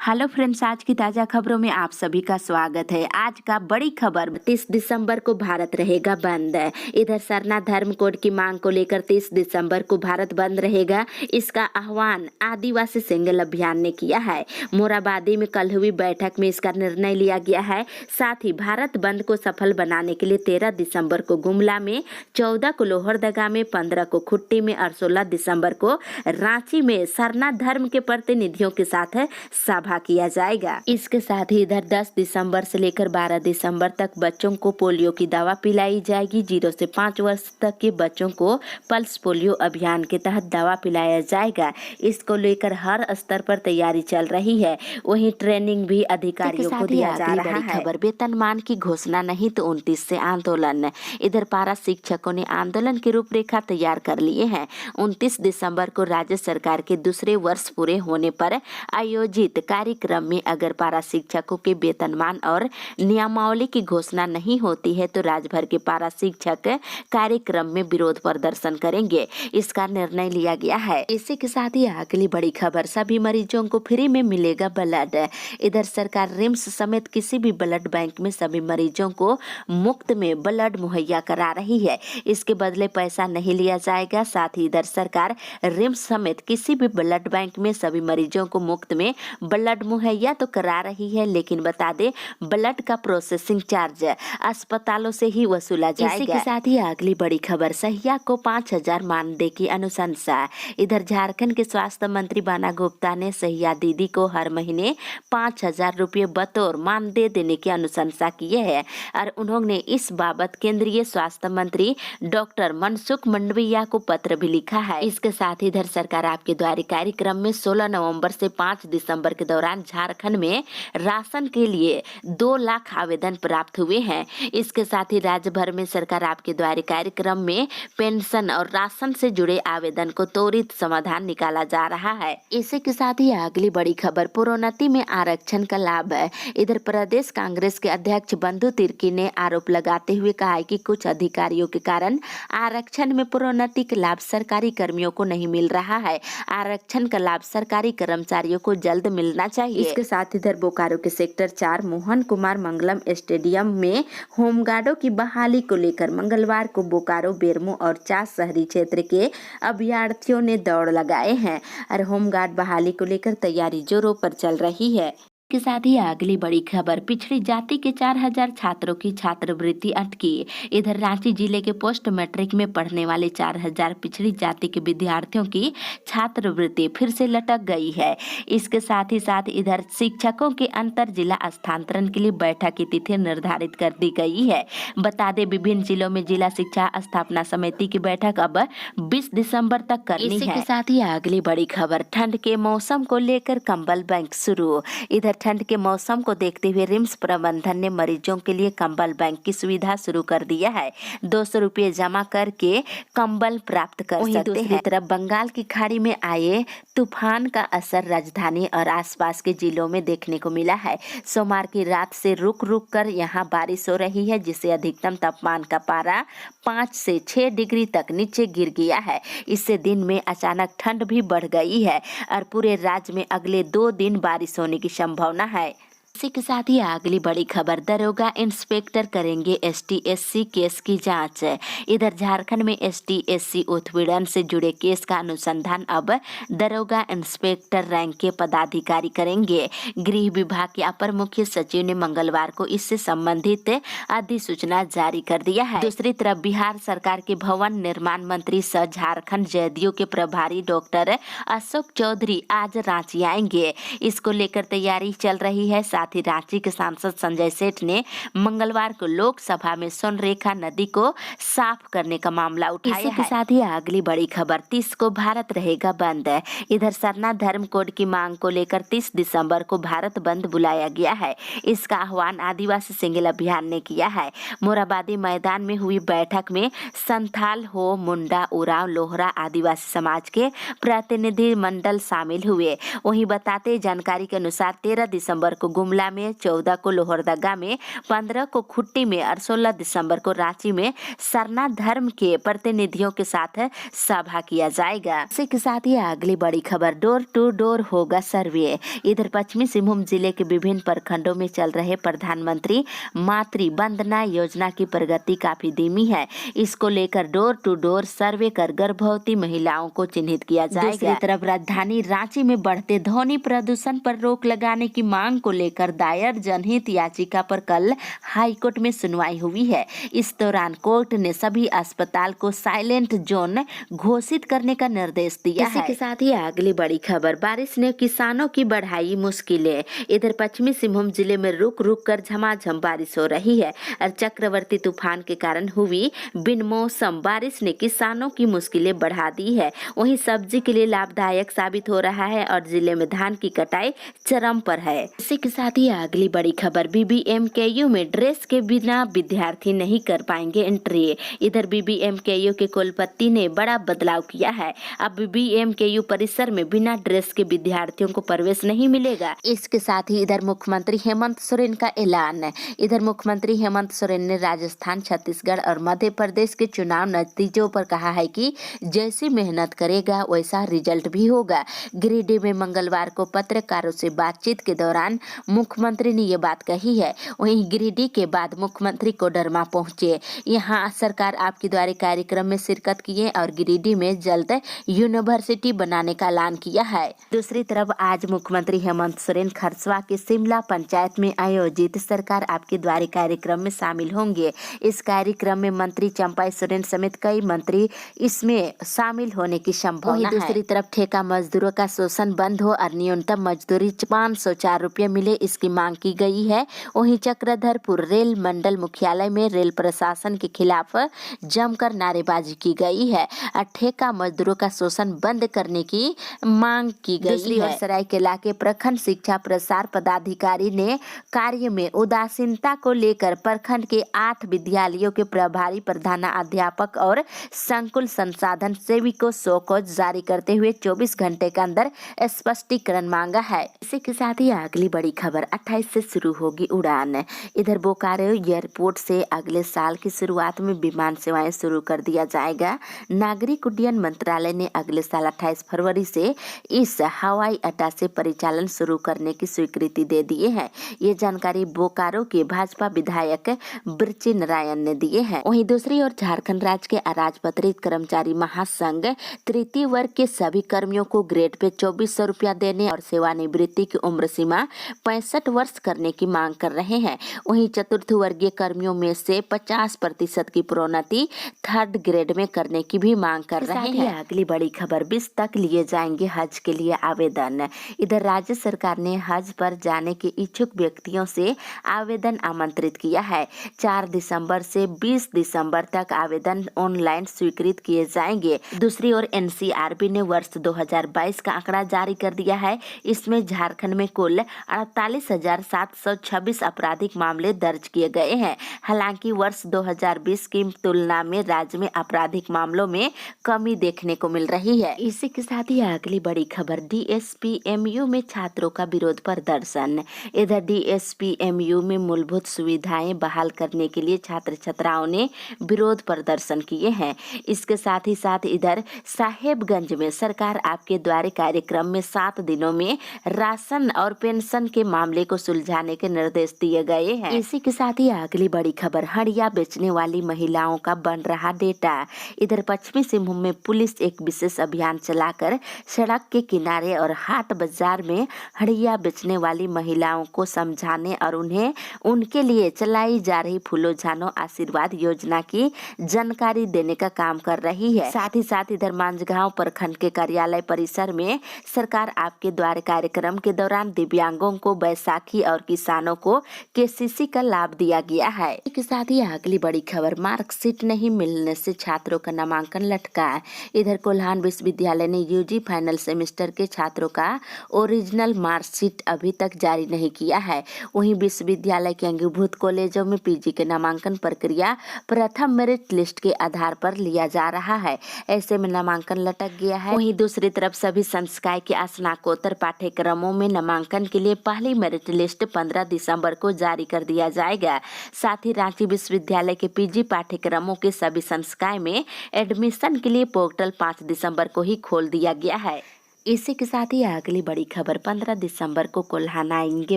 Hello friends, आज की ताजा खबरों में आप सभी का स्वागत है। आज का बड़ी खबर, 30 दिसंबर को भारत रहेगा बंद। इधर सरना धर्म कोड की मांग को लेकर 30 दिसंबर को भारत बंद रहेगा। इसका आह्वान आदिवासी सिंगल अभियान ने किया है। मोराबादी में कल हुई बैठक में इसका निर्णय लिया गया है। साथ ही भारत बंद को सफल बनाने के लिए 13 दिसंबर को गुमला में, 14 को लोहरदगा में, 15 को खुट्टी में और 16 दिसंबर को रांची में सरना धर्म के प्रतिनिधियों के साथ सभा किया जाएगा। इसके साथ ही इधर 10 दिसंबर से लेकर 12 दिसंबर तक बच्चों को पोलियो की दवा पिलाई जाएगी। 0 से 5 वर्ष तक के बच्चों को पल्स पोलियो अभियान के तहत दवा पिलाया जाएगा। इसको लेकर हर स्तर पर तैयारी चल रही है। वहीं ट्रेनिंग भी अधिकारियों को दिया जा रहा है। खबर, वेतनमान की घोषणा नहीं तो 29 से आंदोलन। इधर पारा शिक्षकों ने आंदोलन की रूपरेखा तैयार कर लिए हैं। 29 दिसंबर को राज्य सरकार के दूसरे वर्ष पूरे होने पर आयोजित कार्यक्रम में अगर पारा शिक्षकों के वेतनमान और नियमावली की घोषणा नहीं होती है तो राज्य भर के पारा शिक्षक कार्यक्रम में विरोध प्रदर्शन करेंगे। इसका निर्णय लिया गया है। इसी के साथ ही अगली बड़ी खबर, सभी मरीजों को फ्री में मिलेगा ब्लड। इधर सरकार रिम्स समेत किसी भी ब्लड बैंक में सभी मरीजों को मुफ्त में ब्लड मुहैया करा रही है। इसके बदले पैसा नहीं लिया जाएगा। साथ ही इधर सरकार रिम्स समेत किसी भी ब्लड बैंक में सभी मरीजों को मुफ्त में ब्लड मुहैया तो करा रही है, लेकिन बता दे ब्लड का प्रोसेसिंग चार्ज अस्पतालों से ही वसूला जाएगा। इसी के साथ ही अगली बड़ी खबर, सहिया को 5,000 मानदेय की अनुशंसा। इधर झारखंड के स्वास्थ्य मंत्री बाना गुप्ता ने सहिया दीदी को हर महीने 5,000 रुपये बतौर मानदेय देने की अनुशंसा की है और उन्होंने इस बाबत केंद्रीय स्वास्थ्य मंत्री डॉक्टर मनसुख मंडाविया को पत्र भी लिखा है। इसके साथ ही इधर सरकार आपके द्वार कार्यक्रम में 16 नवंबर से 5 दिसंबर के दौरान झारखंड में राशन के लिए 2 लाख आवेदन प्राप्त हुए हैं। इसके साथ ही राज्य भर में सरकार आपके द्वार कार्यक्रम में पेंशन और राशन से जुड़े आवेदन को त्वरित समाधान निकाला जा रहा है। इसी के साथ ही अगली बड़ी खबर, प्रोन्नति में आरक्षण का लाभ है। इधर प्रदेश कांग्रेस के अध्यक्ष बंधु तिर्की ने आरोप लगाते हुए कहा है कि कुछ अधिकारियों के कारण आरक्षण में प्रोन्नति का लाभ सरकारी कर्मियों को नहीं मिल रहा है। आरक्षण का लाभ सरकारी कर्मचारियों को जल्द मिलना चाहिए। इसके साथ इधर बोकारो के सेक्टर 4 मोहन कुमार मंगलम स्टेडियम में होमगार्डों की बहाली को लेकर मंगलवार को बोकारो, बेरमो और चास शहरी क्षेत्र के अभ्यर्थियों ने दौड़ लगाए हैं और होमगार्ड बहाली को लेकर तैयारी जोरों पर चल रही है। के साथ ही अगली बड़ी खबर, पिछड़ी जाति के 4,000 छात्रों की छात्रवृत्ति अटकी। इधर रांची जिले के पोस्ट मैट्रिक में पढ़ने वाले 4,000 पिछड़ी जाति के विद्यार्थियों की छात्रवृत्ति फिर से लटक गई है। इसके साथ ही साथ इधर शिक्षकों के अंतर जिला स्थानांतरण के लिए बैठक की तिथि निर्धारित कर दी गई है। बता दें विभिन्न जिलों में जिला शिक्षा स्थापना समिति की बैठक अब 20 दिसंबर तक करनी है। इसी के साथ ही अगली बड़ी खबर, ठंड के मौसम को लेकर कंबल बैंक शुरू। इधर ठंड के मौसम को देखते हुए रिम्स प्रबंधन ने मरीजों के लिए कंबल बैंक की सुविधा शुरू कर दिया है। 200 रुपये जमा करके कंबल प्राप्त कर सकते हैं। दूसरी तरफ बंगाल की खाड़ी में आए तूफान का असर राजधानी और आसपास के जिलों में देखने को मिला है। सोमवार की रात से रुक रुक कर यहाँ बारिश हो रही है, जिससे अधिकतम तापमान का पारा 5 से 6 डिग्री तक नीचे गिर गया है। इससे दिन में अचानक ठंड भी बढ़ गई है और पूरे राज्य में अगले 2 दिन बारिश होने की संभावना है। इसी के साथ ही अगली बड़ी खबर, दरोगा इंस्पेक्टर करेंगे एसटी-एससी केस की जांच। इधर झारखंड में एसटी-एससी उत्पीड़न से जुड़े केस का अनुसंधान अब दरोगा इंस्पेक्टर रैंक के पदाधिकारी करेंगे। गृह विभाग के अपर मुख्य सचिव ने मंगलवार को इससे संबंधित अधिसूचना जारी कर दिया है। दूसरी तरफ बिहार सरकार के भवन निर्माण मंत्री सह झारखंड जदयू के प्रभारी डॉक्टर अशोक चौधरी आज रांची आएंगे। इसको लेकर तैयारी चल रही है। साथ ही रांची के सांसद संजय सेठ ने मंगलवार को लोकसभा में सोनरेखा नदी को साफ करने का मामला उठाया है। इसी के साथ ही अगली बड़ी खबर, 30 को भारत रहेगा बंद। इधर सरना धर्म कोड की मांग को लेकर 30 दिसंबर को भारत बंद बुलाया गया है। इसका आह्वान आदिवासी सिंगल अभियान ने किया है। मोराबादी मैदान में हुई बैठक में संथाल, हो, मुंडा, उरांव, लोहरा आदिवासी समाज के प्रतिनिधि मंडल शामिल हुए। वहीं बताते जानकारी के अनुसार 13 दिसंबर को गुमला जिला में, 14 को लोहरदगा में, 15 को खुट्टी में और 16 दिसंबर को रांची में सरना धर्म के प्रतिनिधियों के साथ सभा किया जाएगा। इसी के साथ ही अगली बड़ी खबर, डोर टू डोर होगा सर्वे। इधर पश्चिमी सिंहभूम जिले के विभिन्न प्रखंडों में चल रहे प्रधानमंत्री मातृ वंदना योजना की प्रगति काफी धीमी है। इसको लेकर डोर टू डोर सर्वे कर गर्भवती महिलाओं को चिन्हित किया जाएगा। दूसरी तरफ राजधानी रांची में बढ़ते ध्वनि प्रदूषण पर रोक लगाने की मांग को लेकर दायर जनहित याचिका पर कल हाईकोर्ट में सुनवाई हुई है। इस दौरान कोर्ट ने सभी अस्पताल को साइलेंट जोन घोषित करने का निर्देश दिया है। इसी के साथ ही अगली बड़ी खबर, बारिश ने किसानों की बढ़ाई मुश्किलें। इधर पश्चिमी सिंहभूम जिले में रुक रुक कर झमाझम बारिश हो रही है और चक्रवर्ती तूफान के कारण हुई बिनमौसम बारिश ने किसानों की मुश्किलें बढ़ा दी है। वहीं सब्जी के लिए लाभदायक साबित हो रहा है और जिले में धान की कटाई चरम पर है। इसी के साथ ही अगली बड़ी खबर, बीबीएमकेयू में ड्रेस के बिना विद्यार्थी नहीं कर पाएंगे एंट्री। इधर बीबीएमकेयू के कुलपति ने बड़ा बदलाव किया है। अब बीबीएमकेयू परिसर में बिना ड्रेस के विद्यार्थियों को प्रवेश नहीं मिलेगा। इसके साथ ही इधर मुख्यमंत्री हेमंत सोरेन का ऐलान। इधर मुख्यमंत्री हेमंत सोरेन ने राजस्थान, छत्तीसगढ़ और मध्य प्रदेश के चुनाव नतीजों पर कहा है कि जैसी मेहनत करेगा वैसा रिजल्ट भी होगा। गिरिडीह में मंगलवार को पत्रकारों से बातचीत के दौरान मुख्यमंत्री ने ये बात कही है। वहीं गिरिडीह के बाद मुख्यमंत्री कोडरमा पहुंचे। यहाँ सरकार आपके द्वारा कार्यक्रम में शिरकत किए और गिरिडीह में जल्द यूनिवर्सिटी बनाने का ऐलान किया है। दूसरी तरफ आज मुख्यमंत्री हेमंत सोरेन खरसवा के शिमला पंचायत में आयोजित सरकार आपके द्वारा कार्यक्रम में शामिल होंगे। इस कार्यक्रम में मंत्री चंपा सोरेन समेत कई मंत्री इसमें शामिल होने की संभावना है। दूसरी तरफ ठेका मजदूरों का शोषण बंद हो और न्यूनतम मजदूरी 504 रुपये मिले, इसकी मांग की गई है। वहीं चक्रधरपुर रेल मंडल मुख्यालय में रेल प्रशासन के खिलाफ जमकर नारेबाजी की गई है और ठेका मजदूरों का शोषण बंद करने की मांग की गई है। सरायकेला के प्रखंड शिक्षा प्रसार पदाधिकारी ने कार्य में उदासीनता को लेकर प्रखंड के 8 विद्यालयों के प्रभारी प्रधानाध्यापक और संकुल संसाधन सेवी को शोकॉज जारी करते हुए 24 घंटे के अंदर स्पष्टीकरण मांगा है। इसी के साथ ही अगली बड़ी खबर, 28 से शुरू होगी उड़ान। इधर बोकारो एयरपोर्ट से अगले साल की शुरुआत में विमान सेवाएं शुरू कर दिया जाएगा। नागरिक उड्डयन मंत्रालय ने अगले साल 28 फरवरी से इस हवाई अड्डा से परिचालन शुरू करने की स्वीकृति दे दिए है। ये जानकारी बोकारो के भाजपा विधायक बृची नारायण ने दिए हैं। वहीं दूसरी ओर झारखंड राज्य के अराजपत्रित कर्मचारी महासंघ तृतीय वर्ग के सभी कर्मियों को ग्रेड पे 2400 रुपया देने और सेवानिवृत्ति की उम्र सीमा 65 वर्ष करने की मांग कर रहे हैं। वहीं चतुर्थ वर्गीय कर्मियों में से 50% की प्रोन्नति थर्ड ग्रेड में करने की भी मांग कर रहे हैं। अगली बड़ी खबर, 20 तक लिए जाएंगे हज के लिए आवेदन। इधर राज्य सरकार ने हज पर जाने के इच्छुक व्यक्तियों से आवेदन आमंत्रित किया है। 4 दिसंबर से 20 दिसंबर तक आवेदन ऑनलाइन स्वीकृत किए जाएंगे। दूसरी ओर एनसीआरबी ने वर्ष 2022 का आंकड़ा जारी कर दिया है। इसमें झारखंड में कुल 48,726 आपराधिक मामले दर्ज किए गए हैं। हालांकि वर्ष 2020 की तुलना में राज्य में आपराधिक मामलों में कमी देखने को मिल रही है। इसी के साथ ही अगली बड़ी खबर, डीएसपीएमयू में छात्रों का विरोध प्रदर्शन। इधर डीएसपीएमयू में मूलभूत सुविधाएं बहाल करने के लिए छात्र छात्राओं ने विरोध प्रदर्शन किए हैं। इसके साथ ही इधर साहेबगंज में सरकार आपके द्वारे कार्यक्रम में 7 दिनों में राशन और पेंशन के मामले को सुलझाने के निर्देश दिए गए हैं। इसी के साथ ही अगली बड़ी खबर, हड़िया बेचने वाली महिलाओं का बन रहा डेटा। इधर पश्चिमी सिंहभूम में पुलिस एक विशेष अभियान चलाकर सड़क के किनारे और हाट बाजार में हड़िया बेचने वाली महिलाओं को समझाने और उन्हें उनके लिए चलाई जा रही फूलो झानो आशीर्वाद योजना की जानकारी देने का काम कर रही है। साथ ही साथ इधर मांझगांव प्रखंड के कार्यालय परिसर में सरकार आपके द्वार कार्यक्रम के दौरान दिव्यांगों को बैसाखी और किसानों को केसीसी का लाभ दिया गया है। इसके साथ ही अगली बड़ी खबर, मार्कशीट नहीं मिलने से छात्रों का नामांकन लटका। इधर कोल्हान विश्वविद्यालय ने यूजी फाइनल सेमेस्टर के छात्रों का ओरिजिनल मार्कशीट अभी तक जारी नहीं किया है। वहीं विश्वविद्यालय के अंगीभूत कॉलेजों में पीजी के नामांकन प्रक्रिया प्रथम मेरिट लिस्ट के आधार पर लिया जा रहा है। ऐसे में नामांकन लटक गया है। वहीं दूसरी तरफ सभी संकाय के स्नातकोत्तर पाठ्यक्रमों में नामांकन के लिए पहली मेरिट लिस्ट 15 दिसंबर को जारी कर दिया जाएगा। साथ ही रांची विश्वविद्यालय के पीजी पाठ्यक्रमों के सभी संकाय में एडमिशन के लिए पोर्टल 5 दिसंबर को ही खोल दिया गया है। इसी के साथ ही अगली बड़ी खबर, 15 दिसंबर को कोल्हान आएंगे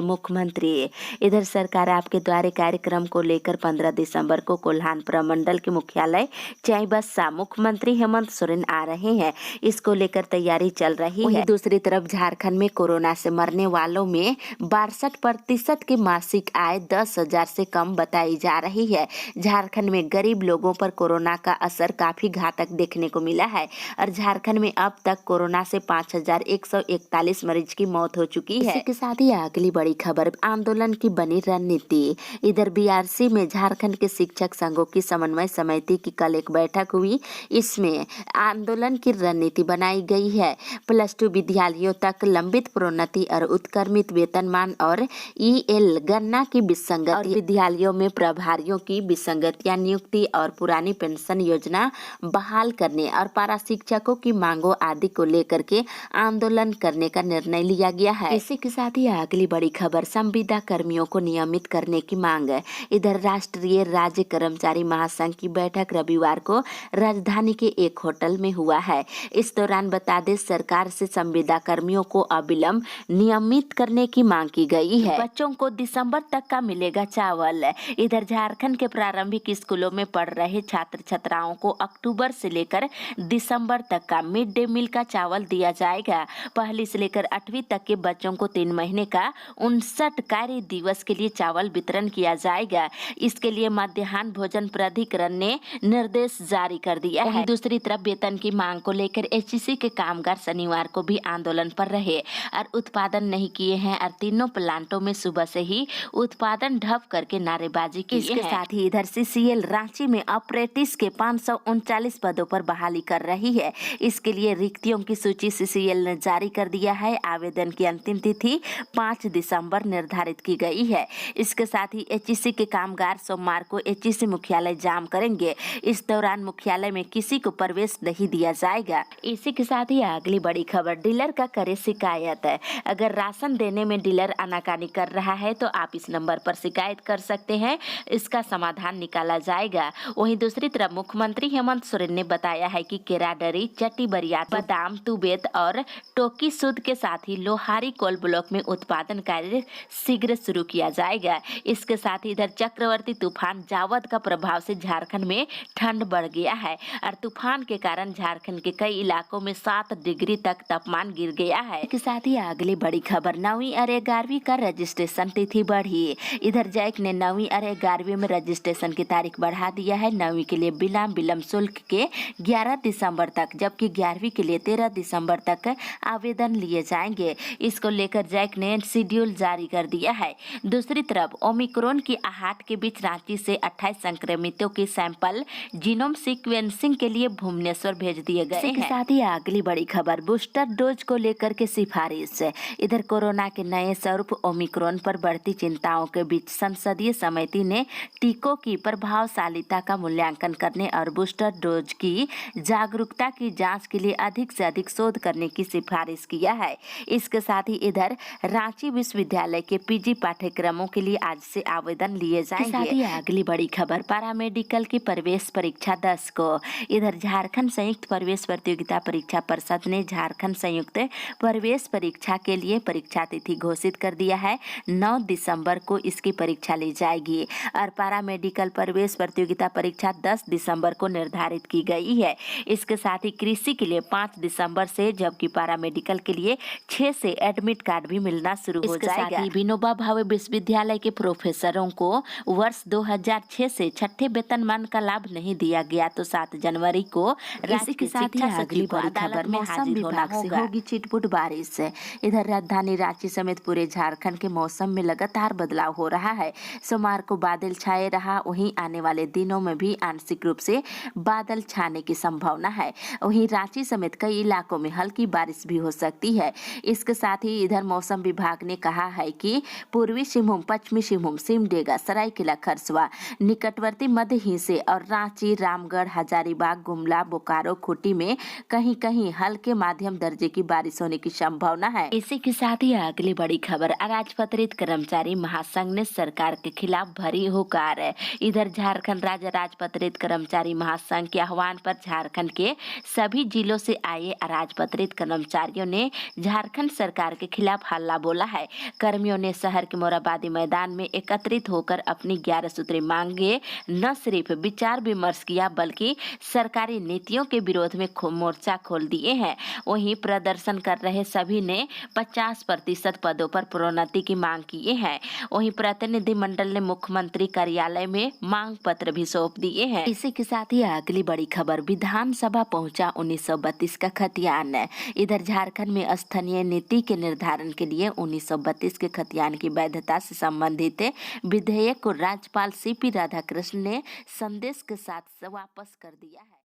मुख्यमंत्री। इधर सरकार आपके द्वारे कार्यक्रम को लेकर 15 दिसंबर को कोल्हान प्रमंडल के मुख्यालय चाईबासा मुख्यमंत्री हेमंत सोरेन आ रहे हैं। इसको लेकर तैयारी चल रही है। दूसरी तरफ झारखंड में कोरोना से मरने वालों में 62% की मासिक आय 10,000 से कम बताई जा रही है। झारखंड में गरीब लोगों पर कोरोना का असर काफी घातक देखने को मिला है और झारखंड में अब तक कोरोना से 5,141 मरीज की मौत हो चुकी है। इसी के साथ ही अगली बड़ी खबर, आंदोलन की बनी रणनीति। इधर बीआरसी में झारखंड के शिक्षक संघों की समन्वय समिति की कल एक बैठक हुई। इसमें आंदोलन की रणनीति बनाई गई है। +2 विद्यालयों तक लंबित प्रोन्नति और उत्क्रमित वेतनमान और ईएल गणना की विसंगति और विद्यालयों में प्रभारियों की विसंगतियां, नियुक्ति और पुरानी पेंशन योजना बहाल करने और पारा शिक्षकों की मांगों आदि को लेकर के आंदोलन करने का निर्णय लिया गया है। इसी के साथ ही अगली बड़ी खबर, संविदा कर्मियों को नियमित करने की मांग है। इधर राष्ट्रीय राज्य कर्मचारी महासंघ की बैठक रविवार को राजधानी के एक होटल में हुआ है। इस दौरान बता दें, सरकार से संविदा कर्मियों को अविलंब नियमित करने की मांग की गई है। बच्चों को दिसंबर तक का मिलेगा चावल। इधर झारखंड के प्रारंभिक स्कूलों में पढ़ रहे छात्र छात्राओं को अक्टूबर से लेकर दिसंबर तक का मिड डे मील का चावल दिया जाएगा। पहली से लेकर 8वीं तक के बच्चों को 3 महीने का 59 कार्य दिवस के लिए चावल वितरण किया जाएगा। इसके लिए मध्याह्न भोजन प्राधिकरण ने निर्देश जारी कर दिया है। दूसरी तरफ वेतन की मांग को लेकर एचईसी के कामगार शनिवार को भी आंदोलन पर रहे और उत्पादन नहीं किए हैं और तीनों प्लांटों में सुबह से ही उत्पादन ठप करके नारेबाजी की। इसके साथ ही इधर सीसीएल रांची में अप्रेंटिस के 539 पदों पर बहाली कर रही है। इसके लिए रिक्तियों की सूची सीसीएल ने जारी कर दिया है। आवेदन की अंतिम तिथि 5 दिसंबर निर्धारित की गई है। इसके साथ ही एचईसी के कामगार सोमवार को एचईसी मुख्यालय जाम करेंगे। इस दौरान मुख्यालय में किसी को प्रवेश नहीं दिया जाएगा। इसी के साथ ही अगली बड़ी खबर, डीलर का करे शिकायत। अगर राशन देने में डीलर आनाकानी कर रहा है तो आप इस नंबर पर शिकायत कर सकते हैं, इसका समाधान निकाला जाएगा। वहीं दूसरी तरफ मुख्यमंत्री हेमंत सोरेन ने बताया है कि केराडरी, चट्टी बरियात, बादाम, तुबेत और टोकी सूद के साथ ही लोहारी कोल ब्लॉक में उत्पादन कार्य शीघ्र शुरू किया जाएगा। इसके साथ ही इधर चक्रवर्ती तूफान जावद का प्रभाव से झारखंड में ठंड बढ़ गया है और तूफान के कारण झारखंड के कई इलाकों में 7 डिग्री तक तापमान गिर गया है। इसके साथ ही अगली बड़ी खबर, 9वीं और 11वीं का रजिस्ट्रेशन तिथि बढ़ी। इधर जैक ने 9वीं और 11वीं में रजिस्ट्रेशन की तारीख बढ़ा दिया है। 9वीं के लिए बिना विलंब शुल्क के 11 दिसंबर तक, जबकि 11वीं के लिए 13 दिसंबर तक आवेदन लिए जाएंगे। इसको लेकर जैक ने शेड्यूल जारी कर दिया है। दूसरी तरफ ओमिक्रॉन की आहट के बीच रांची से 28 संक्रमितों के सैंपल जीनोम सीक्वेंसिंग के लिए भुवनेश्वर भेज दिए गए हैं। इसके साथ ही अगली बड़ी खबर, बूस्टर डोज को लेकर के सिफारिश। इधर कोरोना के नए स्वरूप ओमिक्रॉन पर बढ़ती चिंताओं के बीच संसदीय समिति ने टीकों की प्रभावशीलता का मूल्यांकन करने और बूस्टर डोज की जागरूकता की जांच के लिए अधिक से अधिक शोध करने की सिफारिश किया है। इसके साथ ही इधर रांची विश्वविद्यालय के पीजी पाठ्यक्रमों के लिए आज से आवेदन लिए जाएंगे। साथ ही अगली बड़ी खबर, पैरामेडिकल की प्रवेश परीक्षा 10 को। इधर झारखंड संयुक्त प्रवेश प्रतियोगिता परीक्षा परिषद ने झारखंड संयुक्त प्रवेश परीक्षा के लिए परीक्षा तिथि घोषित कर दिया है। 9 दिसंबर को इसकी परीक्षा ली जाएगी और पैरामेडिकल प्रवेश प्रतियोगिता परीक्षा 10 दिसंबर को निर्धारित की गई है। इसके साथ ही कृषि के लिए 5 दिसंबर से, जबकि पैरामेडिकल के लिए 6 से एडमिट कार्ड भी मिलना शुरू हो जाएगा। विनोबा भावे विश्वविद्यालय के प्रोफेसरों को वर्ष 2006 से छठे वेतनमान का लाभ नहीं दिया गया तो 7 जनवरी को इसी के साथ ही अगली बड़ी खबर, मौसम विभाग से होगी छिटपुट बारिश। इधर राजधानी रांची समेत पूरे झारखंड के मौसम में लगातार बदलाव हो रहा है। सोमवार को बादल छाए रहा, वहीं आने वाले दिनों में भी आंशिक रूप से बादल छाने की संभावना है। वहीं रांची समेत कई इलाकों में हल्की बारिश भी हो सकती है। इसके साथ ही इधर मौसम विभाग ने कहा है कि पूर्वी सिंहभूम, पश्चिमी सिंहभूम, सिमडेगा, सरायकेला खरसुआ, निकटवर्ती मध्य हिस्से और रांची, रामगढ़, हजारीबाग, गुमला, बोकारो, खूंटी में कहीं कहीं हल्के माध्यम दर्जे की बारिश होने की संभावना है। इसी के साथ ही अगली बड़ी खबर, अराजपत्रित कर्मचारी महासंघ ने सरकार के खिलाफ भरी हुकार है। इधर झारखंड राज्य राजपत्रित कर्मचारी महासंघ के आह्वान पर झारखंड के सभी जिलों से आए अराजपत्रित कर्मचारियों ने झारखंड सरकार के खिलाफ हल्ला बोला है। कर्मियों ने शहर के मोराबादी मैदान में एकत्रित होकर अपनी 11 सूत्री मांगे न सिर्फ विचार विमर्श किया बल्कि सरकारी नीतियों के विरोध में मोर्चा खोल दिए हैं। वहीं प्रदर्शन कर रहे सभी ने 50% पदों पर प्रोन्नति की मांग किए हैं। वहीं प्रतिनिधिमंडल ने मुख्यमंत्री कार्यालय में मांग पत्र भी सौंप दिए हैं। इसी के साथ ही अगली बड़ी खबर, विधानसभा पहुंचा 1932 का खतियान। इधर झारखंड में स्थानीय नीति के निर्धारण के लिए 1932 के खतियान की वैधता से संबंधित विधेयक को राज्यपाल CP राधाकृष्णन ने संदेश के साथ वापस कर दिया है।